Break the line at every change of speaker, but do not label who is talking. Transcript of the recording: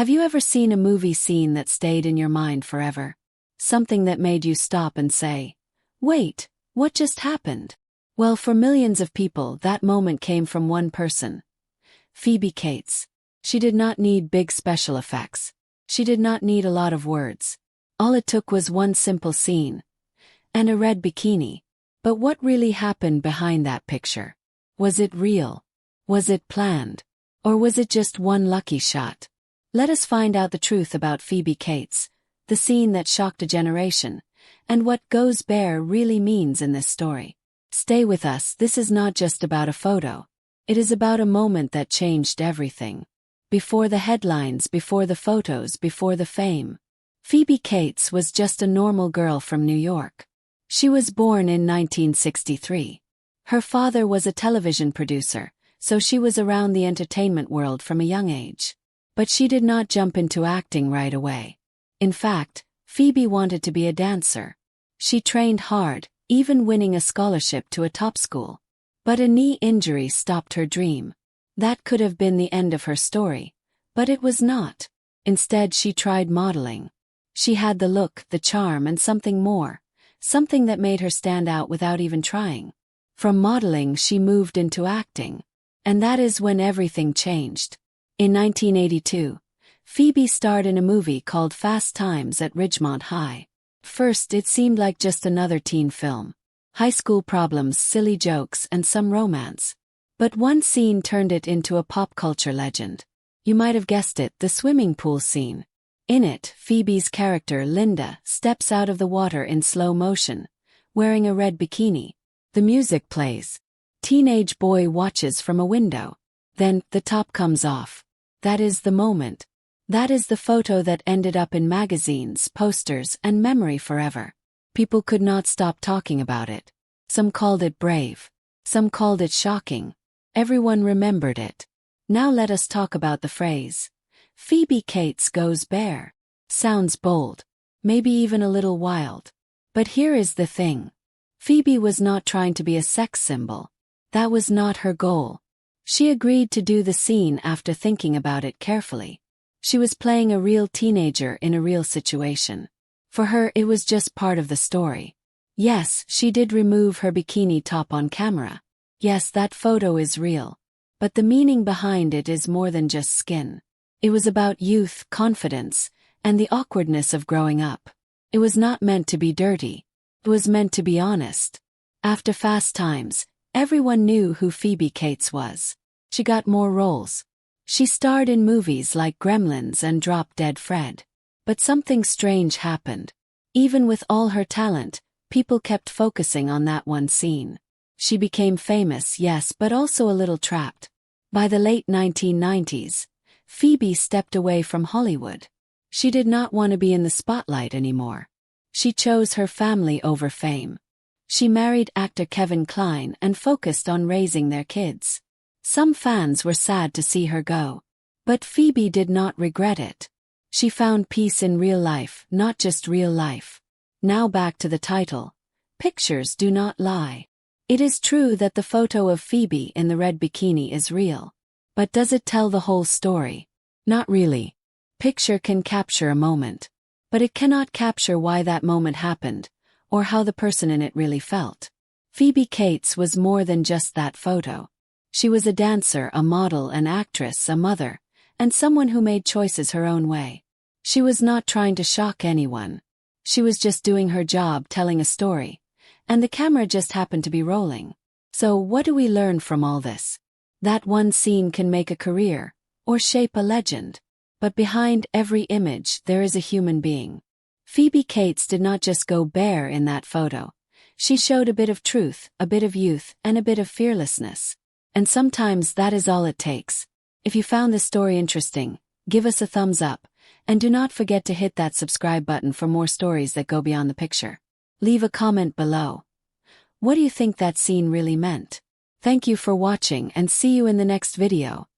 Have you ever seen a movie scene that stayed in your mind forever? Something that made you stop and say, "Wait, what just happened?" Well, for millions of people, that moment came from one person. Phoebe Cates. She did not need big special effects. She did not need a lot of words. All it took was one simple scene. And a red bikini. But what really happened behind that picture? Was it real? Was it planned? Or was it just one lucky shot? Let us find out the truth about Phoebe Cates, the scene that shocked a generation, and what goes bare really means in this story. Stay with us, this is not just about a photo. It is about a moment that changed everything. Before the headlines, before the photos, before the fame. Phoebe Cates was just a normal girl from New York. She was born in 1963. Her father was a television producer, so she was around the entertainment world from a young age. But she did not jump into acting right away. In fact, Phoebe wanted to be a dancer. She trained hard, even winning a scholarship to a top school. But a knee injury stopped her dream. That could have been the end of her story. But it was not. Instead, she tried modeling. She had the look, the charm, and something more. Something that made her stand out without even trying. From modeling, she moved into acting. And that is when everything changed. In 1982, Phoebe starred in a movie called Fast Times at Ridgemont High. First, it seemed like just another teen film. High school problems, silly jokes, and some romance. But one scene turned it into a pop culture legend. You might have guessed it, the swimming pool scene. In it, Phoebe's character, Linda, steps out of the water in slow motion, wearing a red bikini. The music plays. Teenage boy watches from a window. Then, the top comes off. That is the moment. That is the photo that ended up in magazines, posters, and memory forever. People could not stop talking about it. Some called it brave. Some called it shocking. Everyone remembered it. Now let us talk about the phrase. Phoebe Cates goes bare. Sounds bold. Maybe even a little wild. But here is the thing. Phoebe was not trying to be a sex symbol. That was not her goal. She agreed to do the scene after thinking about it carefully. She was playing a real teenager in a real situation. For her, it was just part of the story. Yes, she did remove her bikini top on camera. Yes, that photo is real. But the meaning behind it is more than just skin. It was about youth, confidence, and the awkwardness of growing up. It was not meant to be dirty. It was meant to be honest. After Fast Times, everyone knew who Phoebe Cates was. She got more roles. She starred in movies like Gremlins and Drop Dead Fred. But something strange happened. Even with all her talent, people kept focusing on that one scene. She became famous, yes, but also a little trapped. By the late 1990s, Phoebe stepped away from Hollywood. She did not want to be in the spotlight anymore. She chose her family over fame. She married actor Kevin Kline and focused on raising their kids. Some fans were sad to see her go. But Phoebe did not regret it. She found peace in real life, not just real life. Now back to the title. Pictures do not lie. It is true that the photo of Phoebe in the red bikini is real. But does it tell the whole story? Not really. Picture can capture a moment. But it cannot capture why that moment happened, or how the person in it really felt. Phoebe Cates was more than just that photo. She was a dancer, a model, an actress, a mother, and someone who made choices her own way. She was not trying to shock anyone. She was just doing her job, telling a story. And the camera just happened to be rolling. So what do we learn from all this? That one scene can make a career, or shape a legend. But behind every image there is a human being. Phoebe Cates did not just go bare in that photo. She showed a bit of truth, a bit of youth, and a bit of fearlessness. And sometimes that is all it takes. If you found this story interesting, give us a thumbs up, and do not forget to hit that subscribe button for more stories that go beyond the picture. Leave a comment below. What do you think that scene really meant? Thank you for watching and see you in the next video.